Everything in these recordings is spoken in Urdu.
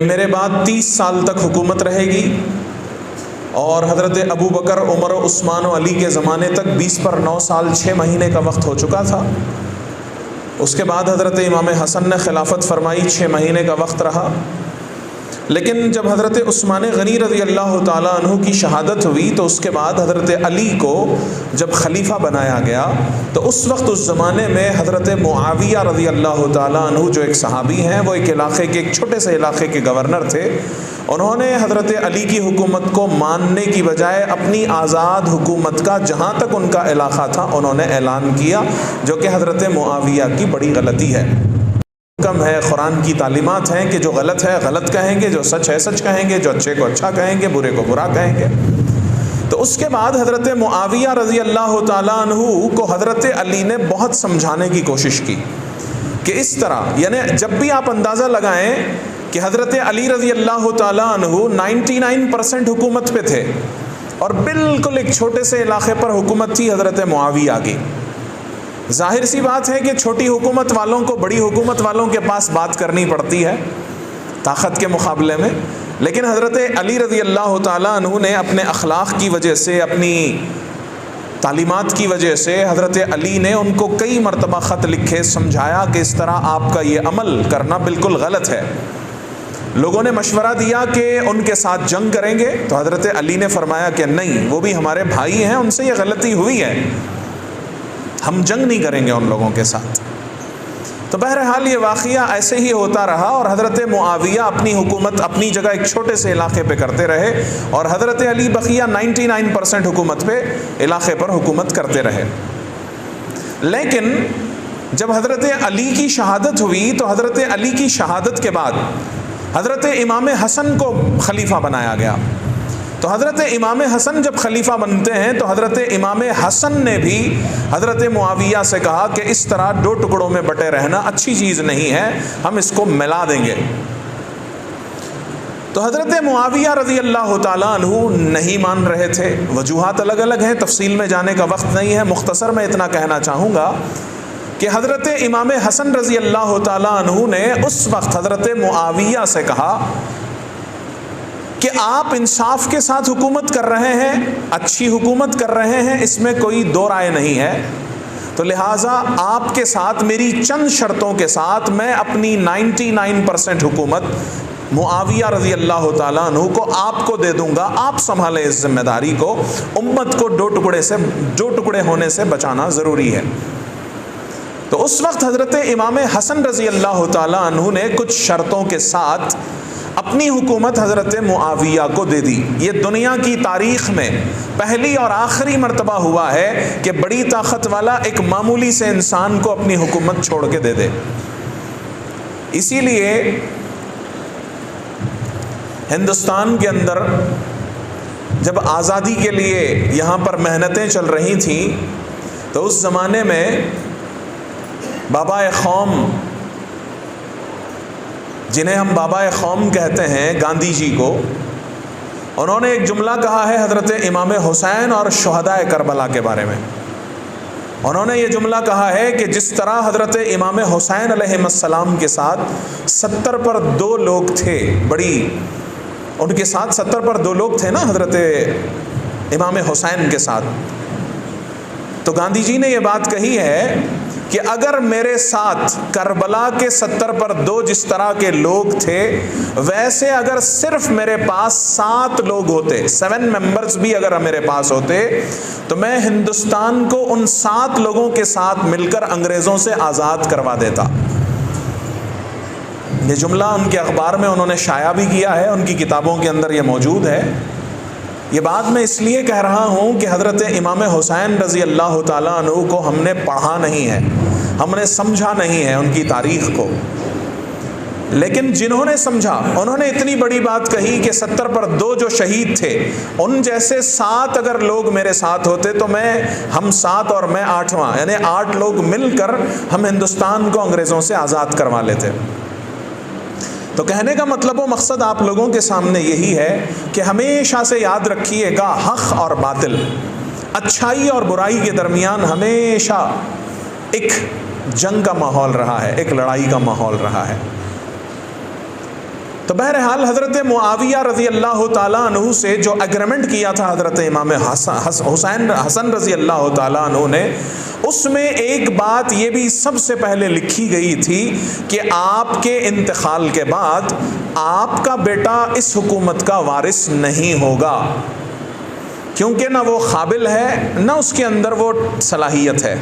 میرے بعد 30 سال تک حکومت رہے گی، اور حضرت ابو بکر، عمر، عثمان و علی کے زمانے تک 20 پر 9 سال 6 مہینے کا وقت ہو چکا تھا۔ اس کے بعد حضرت امام حسن نے خلافت فرمائی، 6 مہینے کا وقت رہا۔ لیکن جب حضرت عثمان غنی رضی اللہ تعالیٰ عنہ کی شہادت ہوئی تو اس کے بعد حضرت علی کو جب خلیفہ بنایا گیا تو اس وقت اس زمانے میں حضرت معاویہ رضی اللہ تعالیٰ عنہ جو ایک صحابی ہیں، وہ ایک علاقے کے، ایک چھوٹے سے علاقے کے گورنر تھے۔ انہوں نے حضرت علی کی حکومت کو ماننے کی بجائے اپنی آزاد حکومت کا، جہاں تک ان کا علاقہ تھا، انہوں نے اعلان کیا، جو کہ حضرت معاویہ کی بڑی غلطی ہے۔ حکم ہے، قرآن کی تعلیمات ہیں کہ جو غلط ہے غلط کہیں گے، جو سچ ہے سچ کہیں گے، جو اچھے کو اچھا کہیں گے، برے کو برا کہیں گے۔ تو اس کے بعد حضرت معاویہ رضی اللہ تعالیٰ عنہ کو حضرت علی نے بہت سمجھانے کی کوشش کی کہ اس طرح، یعنی جب بھی آپ اندازہ لگائیں کہ حضرت علی رضی اللہ تعالیٰ عنہ 99% حکومت پہ تھے، اور بالکل ایک چھوٹے سے علاقے پر حکومت تھی حضرت معاویہ کی۔ ظاہر سی بات ہے کہ چھوٹی حکومت والوں کو بڑی حکومت والوں کے پاس بات کرنی پڑتی ہے طاقت کے مقابلے میں، لیکن حضرت علی رضی اللہ تعالیٰ عنہ نے اپنے اخلاق کی وجہ سے، اپنی تعلیمات کی وجہ سے، حضرت علی نے ان کو کئی مرتبہ خط لکھے، سمجھایا کہ اس طرح آپ کا یہ عمل کرنا بالکل غلط ہے۔ لوگوں نے مشورہ دیا کہ ان کے ساتھ جنگ کریں گے، تو حضرت علی نے فرمایا کہ نہیں، وہ بھی ہمارے بھائی ہیں، ان سے یہ غلطی ہوئی ہے، ہم جنگ نہیں کریں گے ان لوگوں کے ساتھ۔ تو بہرحال یہ واقعہ ایسے ہی ہوتا رہا، اور حضرت معاویہ اپنی حکومت اپنی جگہ ایک چھوٹے سے علاقے پہ کرتے رہے، اور حضرت علی بقیہ 99% حکومت پہ، علاقے پر حکومت کرتے رہے۔ لیکن جب حضرت علی کی شہادت ہوئی تو حضرت علی کی شہادت کے بعد حضرت امام حسن کو خلیفہ بنایا گیا۔ تو حضرت امام حسن جب خلیفہ بنتے ہیں تو حضرت امام حسن نے بھی حضرت معاویہ سے کہا کہ اس طرح 2 ٹکڑوں میں بٹے رہنا اچھی چیز نہیں ہے، ہم اس کو ملا دیں گے۔ تو حضرت معاویہ رضی اللہ تعالیٰ عنہ نہیں مان رہے تھے، وجوہات الگ الگ ہیں، تفصیل میں جانے کا وقت نہیں ہے، مختصر میں اتنا کہنا چاہوں گا کہ حضرت امام حسن رضی اللہ تعالیٰ عنہ نے اس وقت حضرت معاویہ سے کہا کہ آپ انصاف کے ساتھ حکومت کر رہے ہیں، اچھی حکومت کر رہے ہیں، اس میں کوئی دو رائے نہیں ہے، تو لہٰذا آپ کے ساتھ میری چند شرطوں کے ساتھ میں اپنی 99% حکومت معاویہ رضی اللہ تعالیٰ عنہ کو آپ کو دے دوں گا، آپ سنبھالیں اس ذمہ داری کو، امت کو 2 ٹکڑے ہونے سے بچانا ضروری ہے۔ تو اس وقت حضرت امام حسن رضی اللہ تعالیٰ عنہ نے کچھ شرطوں کے ساتھ اپنی حکومت حضرت معاویہ کو دے دی۔ یہ دنیا کی تاریخ میں پہلی اور آخری مرتبہ ہوا ہے کہ بڑی طاقت والا ایک معمولی سے انسان کو اپنی حکومت چھوڑ کے دے دے۔ اسی لیے ہندوستان کے اندر جب آزادی کے لیے یہاں پر محنتیں چل رہی تھیں تو اس زمانے میں بابا قوم، جنہیں ہم بابا قوم کہتے ہیں، گاندھی جی کو، انہوں نے ایک جملہ کہا ہے حضرت امام حسین اور شہداء کربلا کے بارے میں۔ انہوں نے یہ جملہ کہا ہے کہ جس طرح حضرت امام حسین علیہ السلام کے ساتھ 70 پر 2 لوگ تھے، ان کے ساتھ 70 پر 2 لوگ تھے نا حضرت امام حسین کے ساتھ، تو گاندھی جی نے یہ بات کہی ہے کہ اگر میرے ساتھ کربلا کے 70 پر 2 جس طرح کے لوگ تھے، ویسے اگر صرف میرے پاس 7 لوگ ہوتے، 7 ممبرز بھی اگر میرے پاس ہوتے، تو میں ہندوستان کو ان 7 لوگوں کے ساتھ مل کر انگریزوں سے آزاد کروا دیتا۔ یہ جملہ ان کے اخبار میں انہوں نے شائع بھی کیا ہے، ان کی کتابوں کے اندر یہ موجود ہے۔ یہ بات میں اس لیے کہہ رہا ہوں کہ حضرت امام حسین رضی اللہ تعالیٰ عنہ کو ہم نے پڑھا نہیں ہے، ہم نے سمجھا نہیں ہے ان کی تاریخ کو، لیکن جنہوں نے سمجھا انہوں نے اتنی بڑی بات کہی کہ 70 پر 2 جو شہید تھے، ان جیسے 7 اگر لوگ میرے ساتھ ہوتے تو ہم 7 اور میں 8واں، یعنی 8 لوگ مل کر ہم ہندوستان کو انگریزوں سے آزاد کروا لیتے۔ تو کہنے کا مطلب و مقصد آپ لوگوں کے سامنے یہی ہے کہ ہمیشہ سے یاد رکھیے گا، حق اور باطل، اچھائی اور برائی کے درمیان ہمیشہ ایک جنگ کا ماحول رہا ہے، ایک لڑائی کا ماحول رہا ہے۔ تو بہرحال حضرت معاویہ رضی اللہ تعالیٰ عنہ سے جو اگریمنٹ کیا تھا حضرت امام حسن رضی اللہ تعالیٰ عنہ نے، اس میں ایک بات یہ بھی سب سے پہلے لکھی گئی تھی کہ آپ کے انتقال کے بعد آپ کا بیٹا اس حکومت کا وارث نہیں ہوگا، کیونکہ نہ وہ قابل ہے نہ اس کے اندر وہ صلاحیت ہے۔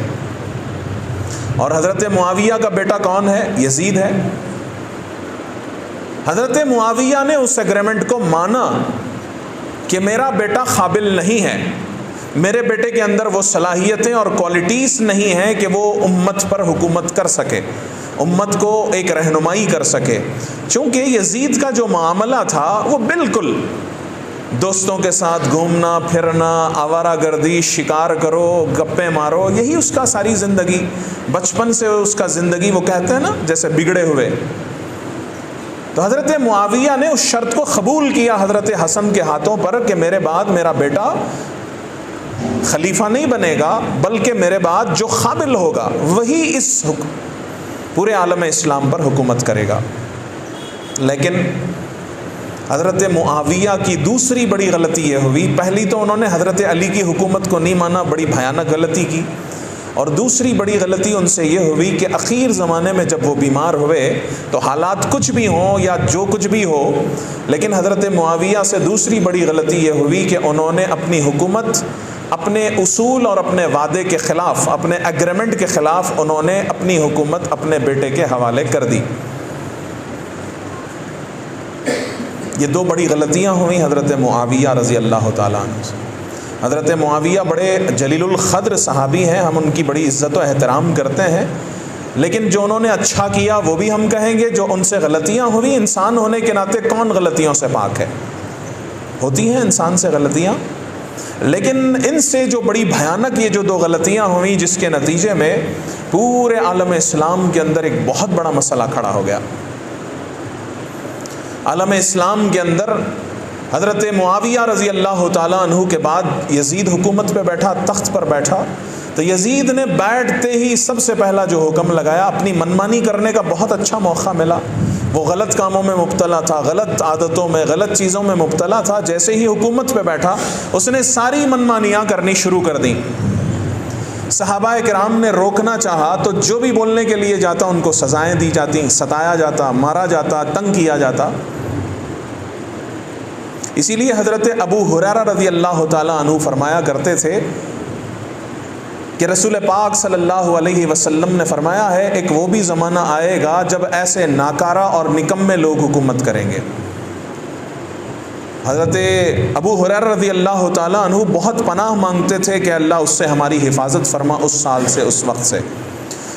اور حضرت معاویہ کا بیٹا کون ہے؟ یزید ہے۔ حضرت معاویہ نے اس ایگریمنٹ کو مانا کہ میرا بیٹا قابل نہیں ہے، میرے بیٹے کے اندر وہ صلاحیتیں اور کوالٹیز نہیں ہیں کہ وہ امت پر حکومت کر سکے، امت کو ایک رہنمائی کر سکے۔ چونکہ یزید کا جو معاملہ تھا وہ بالکل دوستوں کے ساتھ گھومنا پھرنا، آوارہ گردی، شکار کرو، گپیں مارو، یہی اس کا ساری زندگی، بچپن سے اس کا زندگی وہ کہتے ہیں نا جیسے بگڑے ہوئے۔ تو حضرت معاویہ نے اس شرط کو قبول کیا حضرت حسن کے ہاتھوں پر کہ میرے بعد میرا بیٹا خلیفہ نہیں بنے گا، بلکہ میرے بعد جو قابل ہوگا وہی اس پورے عالم اسلام پر حکومت کرے گا۔ لیکن حضرت معاویہ کی دوسری بڑی غلطی یہ ہوئی، پہلی تو انہوں نے حضرت علی کی حکومت کو نہیں مانا، بڑی بھیانک غلطی کی، اور دوسری بڑی غلطی ان سے یہ ہوئی کہ اخیر زمانے میں جب وہ بیمار ہوئے تو حالات کچھ بھی ہوں یا جو کچھ بھی ہو، لیکن حضرت معاویہ سے دوسری بڑی غلطی یہ ہوئی کہ انہوں نے اپنی حکومت اپنے اصول اور اپنے وعدے کے خلاف، اپنے ایگریمنٹ کے خلاف انہوں نے اپنی حکومت اپنے بیٹے کے حوالے کر دی۔ یہ دو بڑی غلطیاں ہوئیں حضرت معاویہ رضی اللہ تعالیٰ عنہ سے۔ حضرت معاویہ بڑے جلیل القدر صحابی ہیں، ہم ان کی بڑی عزت و احترام کرتے ہیں، لیکن جو انہوں نے اچھا کیا وہ بھی ہم کہیں گے، جو ان سے غلطیاں ہوئیں، انسان ہونے کے ناطے کون غلطیوں سے پاک ہے؟ ہوتی ہیں انسان سے غلطیاں، لیکن ان سے جو بڑی بھیانک یہ جو دو غلطیاں ہوئیں جس کے نتیجے میں پورے عالم اسلام کے اندر ایک بہت بڑا مسئلہ کھڑا ہو گیا۔ عالم اسلام کے اندر حضرت معاویہ رضی اللہ تعالیٰ عنہ کے بعد یزید حکومت پہ بیٹھا، تخت پر بیٹھا، تو یزید نے بیٹھتے ہی سب سے پہلا جو حکم لگایا، اپنی منمانی کرنے کا بہت اچھا موقع ملا، وہ غلط کاموں میں مبتلا تھا، غلط عادتوں میں، غلط چیزوں میں مبتلا تھا، جیسے ہی حکومت پہ بیٹھا اس نے ساری منمانیاں کرنی شروع کر دیں۔ صحابہ کرام نے روکنا چاہا تو جو بھی بولنے کے لیے جاتا ان کو سزائیں دی جاتی، ستایا جاتا، مارا جاتا، تنگ کیا جاتا۔ اسی لیے حضرت ابو ہریرہ رضی اللہ تعالیٰ عنہ فرمایا کرتے تھے کہ رسول پاک صلی اللہ علیہ وسلم نے فرمایا ہے، ایک وہ بھی زمانہ آئے گا جب ایسے ناکارہ اور نکمے لوگ حکومت کریں گے۔ حضرت ابو ہریرہ رضی اللہ تعالیٰ عنہ بہت پناہ مانگتے تھے کہ اللہ اس سے ہماری حفاظت فرما، اس سال سے، اس وقت سے۔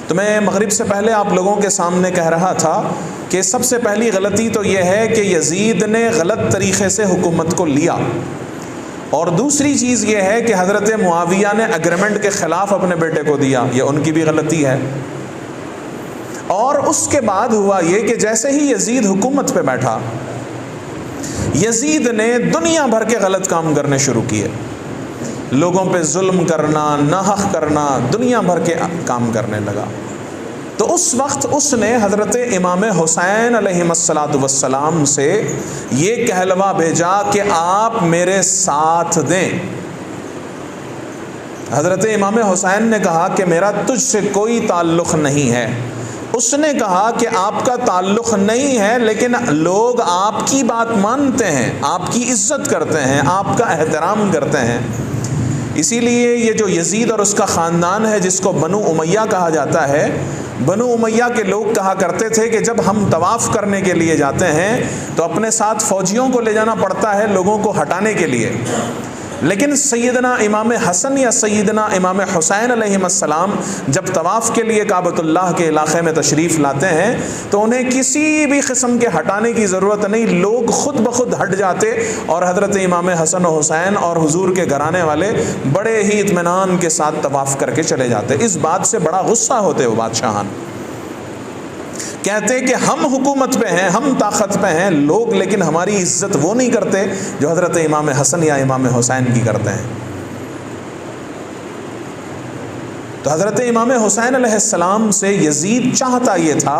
تو میں مغرب سے پہلے آپ لوگوں کے سامنے کہہ رہا تھا کہ سب سے پہلی غلطی تو یہ ہے کہ یزید نے غلط طریقے سے حکومت کو لیا، اور دوسری چیز یہ ہے کہ حضرت معاویہ نے اگریمنٹ کے خلاف اپنے بیٹے کو دیا، یہ ان کی بھی غلطی ہے۔ اور اس کے بعد ہوا یہ کہ جیسے ہی یزید حکومت پہ بیٹھا، یزید نے دنیا بھر کے غلط کام کرنے شروع کیے، لوگوں پہ ظلم کرنا، ناحق کرنا، دنیا بھر کے کام کرنے لگا۔ تو اس وقت اس نے حضرت امام حسین علیہ السلام سے یہ کہلوا بھیجا کہ آپ میرے ساتھ دیں۔ حضرت امام حسین نے کہا کہ میرا تجھ سے کوئی تعلق نہیں ہے۔ اس نے کہا کہ آپ کا تعلق نہیں ہے، لیکن لوگ آپ کی بات مانتے ہیں، آپ کی عزت کرتے ہیں، آپ کا احترام کرتے ہیں۔ اسی لیے یہ جو یزید اور اس کا خاندان ہے جس کو بنو امیہ کہا جاتا ہے، بنو امیہ کے لوگ کہا کرتے تھے کہ جب ہم طواف کرنے کے لیے جاتے ہیں تو اپنے ساتھ فوجیوں کو لے جانا پڑتا ہے لوگوں کو ہٹانے کے لیے، لیکن سیدنا امام حسن یا سیدنا امام حسین علیہ السلام جب طواف کے لیے کعبۃ اللہ کے علاقے میں تشریف لاتے ہیں تو انہیں کسی بھی قسم کے ہٹانے کی ضرورت نہیں، لوگ خود بخود ہٹ جاتے، اور حضرت امام حسن و حسین اور حضور کے گھرانے والے بڑے ہی اطمینان کے ساتھ طواف کر کے چلے جاتے۔ اس بات سے بڑا غصہ ہوتے وہ بادشاہان، کہتے کہ ہم حکومت پہ ہیں، ہم طاقت پہ ہیں لوگ، لیکن ہماری عزت وہ نہیں کرتے جو حضرت امام حسن یا امام حسین کی کرتے ہیں۔ تو حضرت امام حسین علیہ السلام سے یزید چاہتا یہ تھا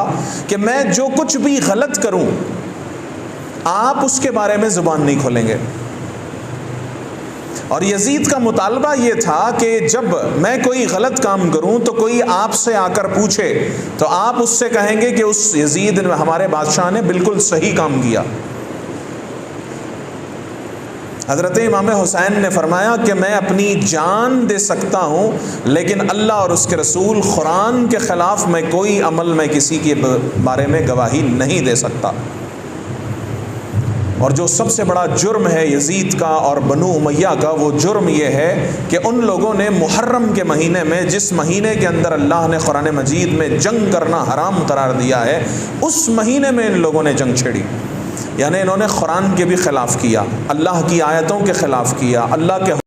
کہ میں جو کچھ بھی غلط کروں آپ اس کے بارے میں زبان نہیں کھولیں گے۔ اور یزید کا مطالبہ یہ تھا کہ جب میں کوئی غلط کام کروں تو کوئی آپ سے آ کر پوچھے تو آپ اس سے کہیں گے کہ اس یزید ہمارے بادشاہ نے بالکل صحیح کام کیا۔ حضرت امام حسین نے فرمایا کہ میں اپنی جان دے سکتا ہوں لیکن اللہ اور اس کے رسول قرآن کے خلاف میں کوئی عمل میں کسی کے بارے میں گواہی نہیں دے سکتا۔ اور جو سب سے بڑا جرم ہے یزید کا اور بنو امیہ کا، وہ جرم یہ ہے کہ ان لوگوں نے محرم کے مہینے میں، جس مہینے کے اندر اللہ نے قرآن مجید میں جنگ کرنا حرام قرار دیا ہے، اس مہینے میں ان لوگوں نے جنگ چھیڑی۔ یعنی انہوں نے قرآن کے بھی خلاف کیا، اللہ کی آیتوں کے خلاف کیا، اللہ کے